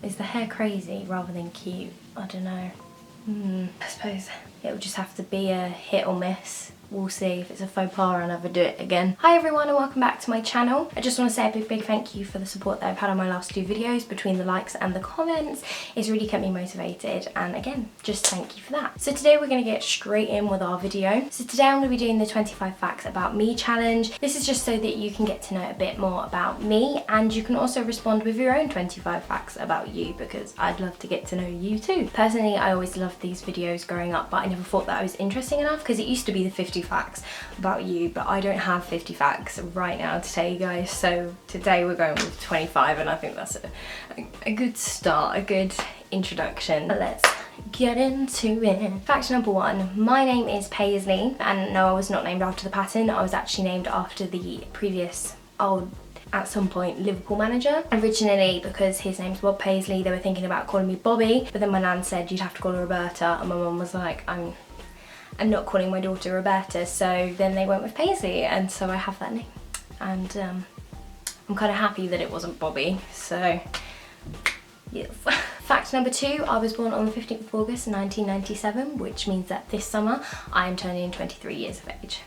Is the hair crazy rather than cute? I don't know. I suppose it would just have to be a hit or miss. We'll see. If it's a faux pas, I'll never do it again. Hi everyone and welcome back to my channel. I just want to say a big thank you for the support that I've had on my last two videos. Between the likes and the comments, it's really kept me motivated, and again, just thank you for that. So today we're going to get straight in with our video. So today I'm going to be doing the 25 facts about me challenge. This is just so that you can get to know a bit more about me, and you can also respond with your own 25 facts about you, because I'd love to get to know you too. Personally, I always loved these videos growing up, but I never thought that I was interesting enough, because it used to be the 50 facts about you, but I don't have 50 facts right now to tell you guys, so today we're going with 25, and I think that's a good start, a good introduction. Let's get into it. Fact number one, my name is Paisley, and no, I was not named after the pattern. I was actually named after the previous at some point Liverpool manager. Originally, because his name's Bob Paisley, they were thinking about calling me Bobby, but then my nan said you'd have to call her Roberta, and my mum was like, I'm not calling my daughter Roberta, so then they went with Paisley, and so I have that name, and I'm kind of happy that it wasn't Bobby, so yes. Fact number two, I was born on the 15th of August 1997, which means that this summer I am turning 23 years of age.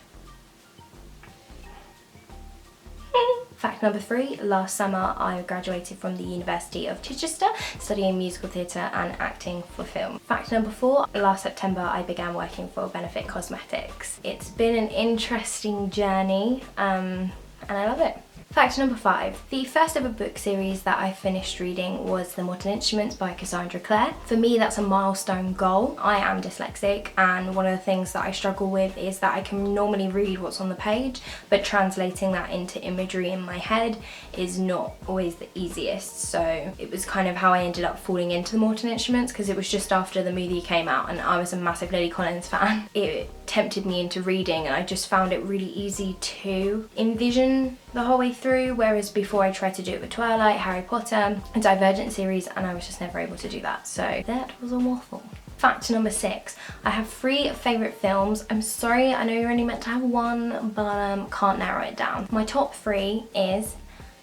Fact number three, last summer I graduated from the University of Chichester studying musical theatre and acting for film. Fact number four, last September I began working for Benefit Cosmetics. It's been an interesting journey and I love it. Fact number five, the first ever book series that I finished reading was The Mortal Instruments by Cassandra Clare. For me, that's a milestone goal. I am dyslexic, and one of the things that I struggle with is that I can normally read what's on the page, but translating that into imagery in my head is not always the easiest. So it was kind of how I ended up falling into The Mortal Instruments, because it was just after the movie came out and I was a massive Lily Collins fan. It tempted me into reading, and I just found it really easy to envision the whole way through, whereas before I tried to do it with Twilight, Harry Potter, and Divergent series, and I was just never able to do that, so that was a waffle. Fact number six, I have three favourite films. I'm sorry, I know you're only meant to have one, but can't narrow it down. My top three is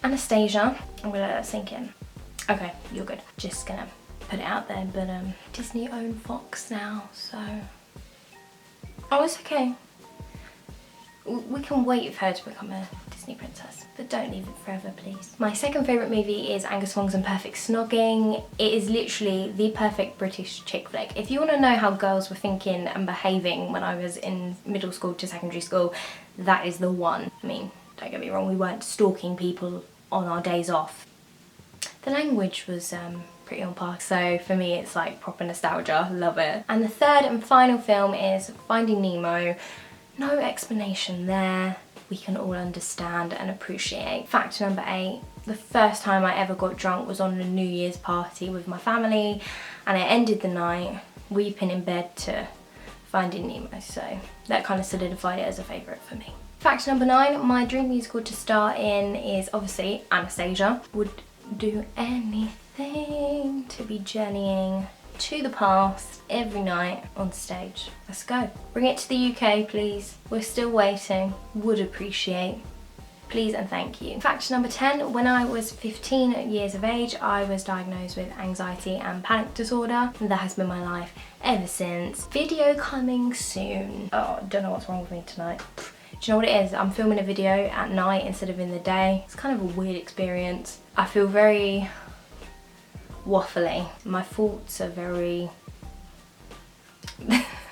Anastasia. I'm gonna let that sink in. Okay, you're good. Just gonna put it out there, but Disney own Fox now, so oh, it's okay. We can wait for her to become a Disney princess, but don't leave it forever, please. My second favourite movie is Angus Wong's and Perfect Snogging. It is literally the perfect British chick flick. If you want to know how girls were thinking and behaving when I was in middle school to secondary school, that is the one. I mean, don't get me wrong, we weren't stalking people on our days off. The language was pretty on par, so for me it's like proper nostalgia, love it. And the third and final film is Finding Nemo. No explanation there, we can all understand and appreciate. Fact number eight, the first time I ever got drunk was on a New Year's party with my family, and I ended the night weeping in bed to Finding Nemo, so that kind of solidified it as a favourite for me. Fact number nine, my dream musical to star in is obviously Anastasia. Would do anything to be journeying to the past every night on stage. Let's go. Bring it to the UK, please. We're still waiting. Would appreciate. Please and thank you. Fact number 10, when I was 15 years of age, I was diagnosed with anxiety and panic disorder. And that has been my life ever since. Video coming soon. Oh, I don't know what's wrong with me tonight. Do you know what it is? I'm filming a video at night instead of in the day. It's kind of a weird experience. I feel very waffly. My thoughts are very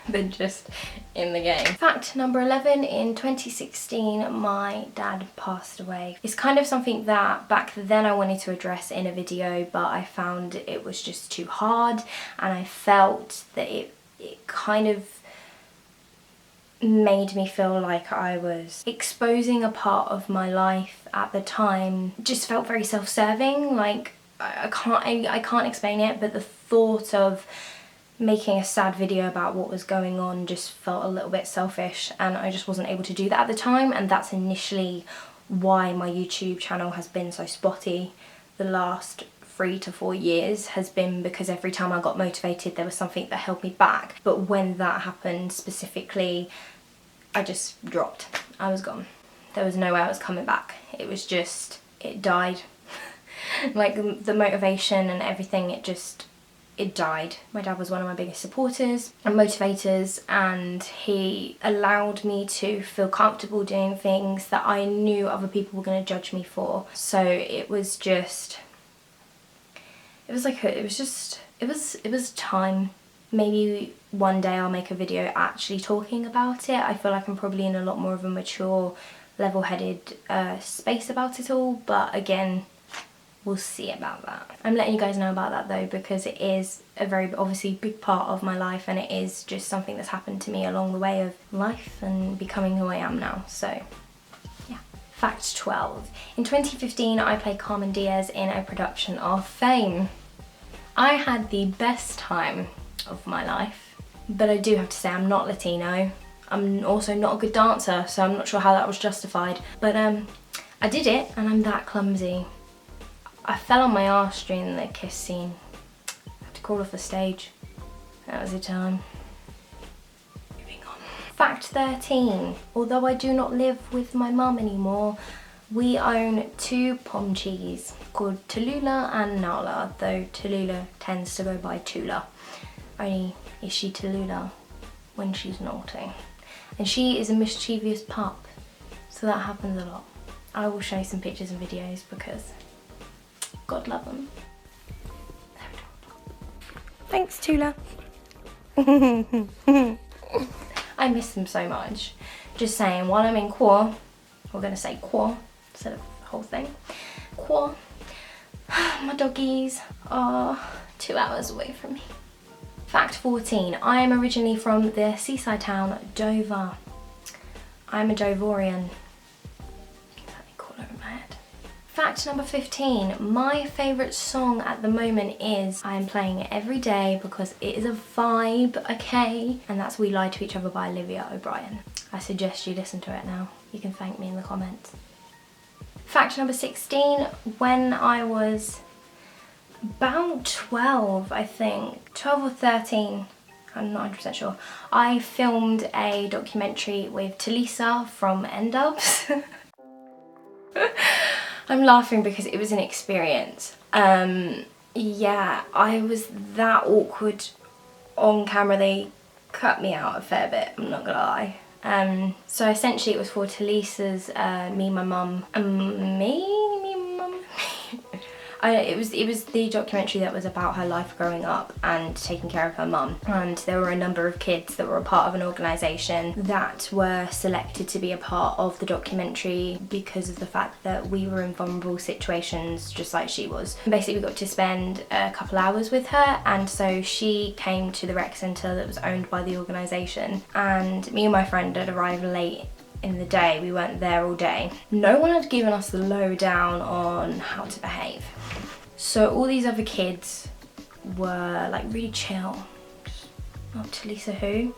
they're just in the game. Fact number 11, in 2016 my dad passed away. It's kind of something that back then I wanted to address in a video, but I found it was just too hard, and I felt that it kind of made me feel like I was exposing a part of my life at the time. It just felt very self-serving, like I can't explain it, but the thought of making a sad video about what was going on just felt a little bit selfish, and I just wasn't able to do that at the time, and that's initially why my YouTube channel has been so spotty the last 3 to 4 years, has been because every time I got motivated there was something that held me back. But when that happened specifically, I just dropped. I was gone. There was no way I was coming back. It was just, it died. Like the motivation and everything, it died. My dad was one of my biggest supporters and motivators, and he allowed me to feel comfortable doing things that I knew other people were going to judge me for. So it was time. Maybe one day I'll make a video actually talking about it. I feel like I'm probably in a lot more of a mature, level-headed space about it all, but again, we'll see about that. I'm letting you guys know about that though, because it is a very obviously big part of my life, and it is just something that's happened to me along the way of life and becoming who I am now. So yeah. Fact 12. In 2015 I played Carmen Diaz in a production of Fame. I had the best time of my life, but I do have to say I'm not Latino. I'm also not a good dancer, so I'm not sure how that was justified, but I did it, and I'm that clumsy. I fell on my arse during the kiss scene. I had to crawl off the stage. That was the time. Moving on. Fact 13. Although I do not live with my mum anymore, we own 2 Pomchies called Tallulah and Nala, though Tallulah tends to go by Tula. Only is she Tallulah when she's naughty. And she is a mischievous pup, so that happens a lot. I will show you some pictures and videos because God love them. Thanks, Tula. I miss them so much. Just saying, while I'm in Kwa, we're going to say Kwa instead of the whole thing. Kwa, my doggies are 2 hours away from me. Fact 14. I am originally from the seaside town Dover. I'm a Dovorian. Fact number 15. My favourite song at the moment is I Am Playing It Every Day because it is a vibe, okay? And that's We Lie to Each Other by Olivia O'Brien. I suggest you listen to it now. You can thank me in the comments. Fact number 16. When I was about 12, I think, 12 or 13, I'm not 100% sure, I filmed a documentary with Talisa from N-Dubs. I'm laughing because it was an experience. Yeah, I was that awkward on camera. They cut me out a fair bit, I'm not gonna lie. So essentially it was for Talisa's Me, My Mum, and Me, My Mum. It was the documentary that was about her life growing up and taking care of her mum, and there were a number of kids that were a part of an organisation that were selected to be a part of the documentary because of the fact that we were in vulnerable situations just like she was. And basically we got to spend a couple hours with her, and so she came to the rec centre that was owned by the organisation, and me and my friend had arrived late in the day. We weren't there all day. No one had given us the lowdown on how to behave. So all these other kids were like really chill. Oh, Talisa who?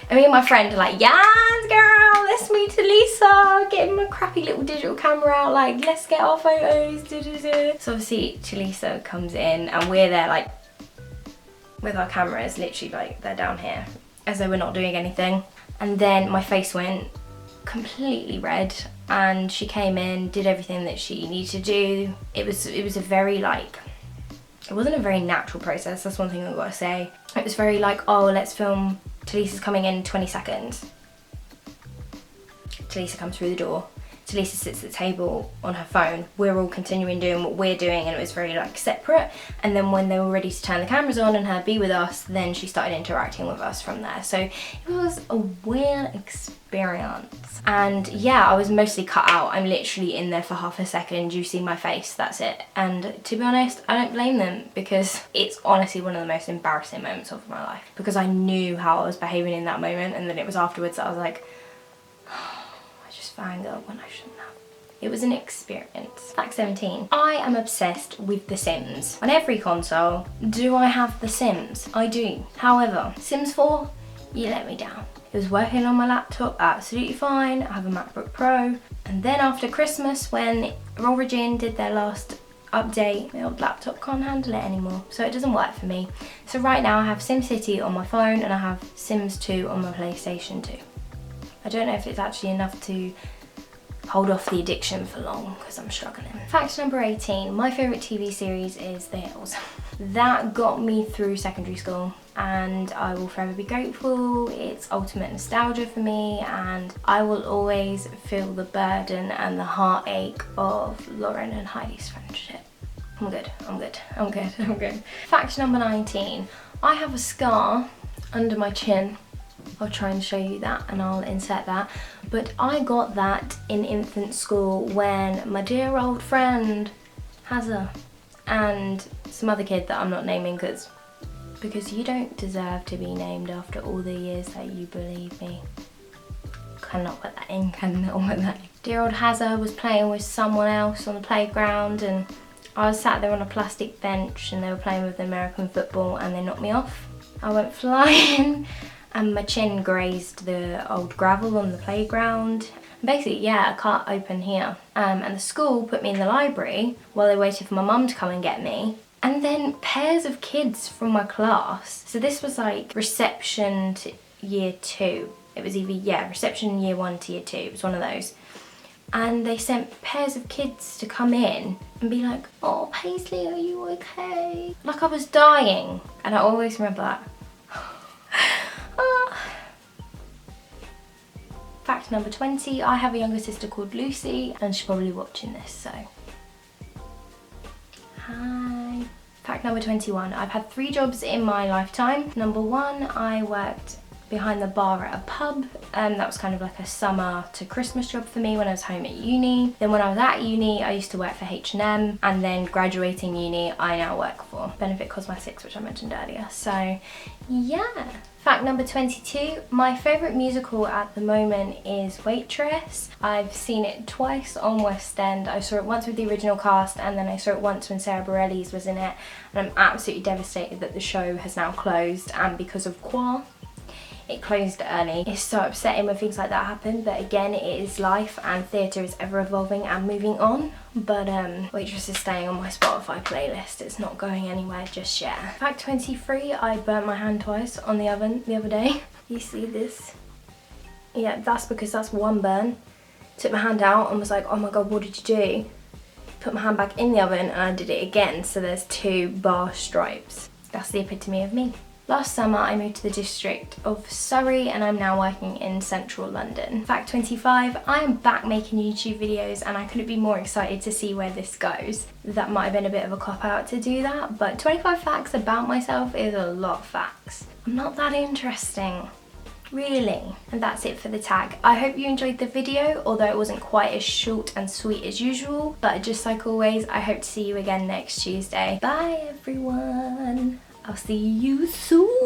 And me and my friend are like, yes girl, let's meet Talisa. Get him a crappy little digital camera out, like let's get our photos. So obviously Talisa comes in and we're there like with our cameras, literally like they're down here, as though we're not doing anything. And then my face went completely red, and she came in, did everything that she needed to do. It was a very like, it wasn't a very natural process, that's one thing I've got to say. It was very like, oh, let's film, Talisa's coming in 20 seconds. Talisa comes through the door. Talisa sits at the table on her phone. We're all continuing doing what we're doing, and it was very like separate. And then when they were ready to turn the cameras on and her be with us, then she started interacting with us from there. So it was a weird experience. And yeah, I was mostly cut out. I'm literally in there for half a second. You see my face, that's it. And to be honest, I don't blame them, because it's honestly one of the most embarrassing moments of my life, because I knew how I was behaving in that moment, and then it was afterwards that I was like, anger when I shouldn't have. It was an experience. Fact 17. I am obsessed with The Sims. On every console, do I have The Sims? I do. However, Sims 4, you let me down. It was working on my laptop absolutely fine. I have a MacBook Pro. And then after Christmas, when Origin did their last update, my old laptop can't handle it anymore, so it doesn't work for me. So right now I have SimCity on my phone and I have Sims 2 on my PlayStation 2. I don't know if it's actually enough to hold off the addiction for long because I'm struggling. Fact number 18, my favourite TV series is The Hills. That got me through secondary school and I will forever be grateful. It's ultimate nostalgia for me and I will always feel the burden and the heartache of Lauren and Heidi's friendship. I'm good, I'm good, I'm good, I'm good. Fact number 19, I have a scar under my chin. I'll try and show you that and I'll insert that. But I got that in infant school when my dear old friend Hazza and some other kid that I'm not naming because you don't deserve to be named after all the years that you believe me. Cannot put that in, cannot put that in. Dear old Hazza was playing with someone else on the playground and I was sat there on a plastic bench and they were playing with American football and they knocked me off. I went flying and my chin grazed the old gravel on the playground. Basically, yeah, a cut open here. And the school put me in the library while they waited for my mum to come and get me. And then pairs of kids from my class. So this was like reception to year 2. It was either, yeah, reception year 1 to year 2. It was one of those. And they sent pairs of kids to come in and be like, oh, Paisley, are you okay? Like I was dying. And I always remember that. Fact number 20, I have a younger sister called Lucy and she's probably watching this, so hi. Fact number 21, I've had 3 jobs in my lifetime. Number 1, I worked behind the bar at a pub. That was kind of like a summer to Christmas job for me when I was home at uni. Then when I was at uni, I used to work for H&M, and then graduating uni, I now work for Benefit Cosmetics, which I mentioned earlier. So yeah. Fact number 22, my favourite musical at the moment is Waitress. I've seen it twice on West End. I saw it once with the original cast and then I saw it once when Sarah Bareilles was in it, and I'm absolutely devastated that the show has now closed, and because of Qua, it closed early. It's so upsetting when things like that happen, but again, it is life and theatre is ever evolving and moving on. But Waitress is staying on my Spotify playlist. It's not going anywhere just yet. Fact 23, I burnt my hand twice on the oven the other day. You see this? Yeah, that's because that's one burn. Took my hand out and was like, oh my god, what did you do? Put my hand back in the oven and I did it again, so there's 2 bar stripes. That's the epitome of me. Last summer I moved to the district of Surrey and I'm now working in central London. Fact 25, I am back making YouTube videos and I couldn't be more excited to see where this goes. That might have been a bit of a cop out to do that, but 25 facts about myself is a lot of facts. I'm not that interesting, really. And that's it for the tag. I hope you enjoyed the video, although it wasn't quite as short and sweet as usual, but just like always, I hope to see you again next Tuesday. Bye everyone. I'll see you soon.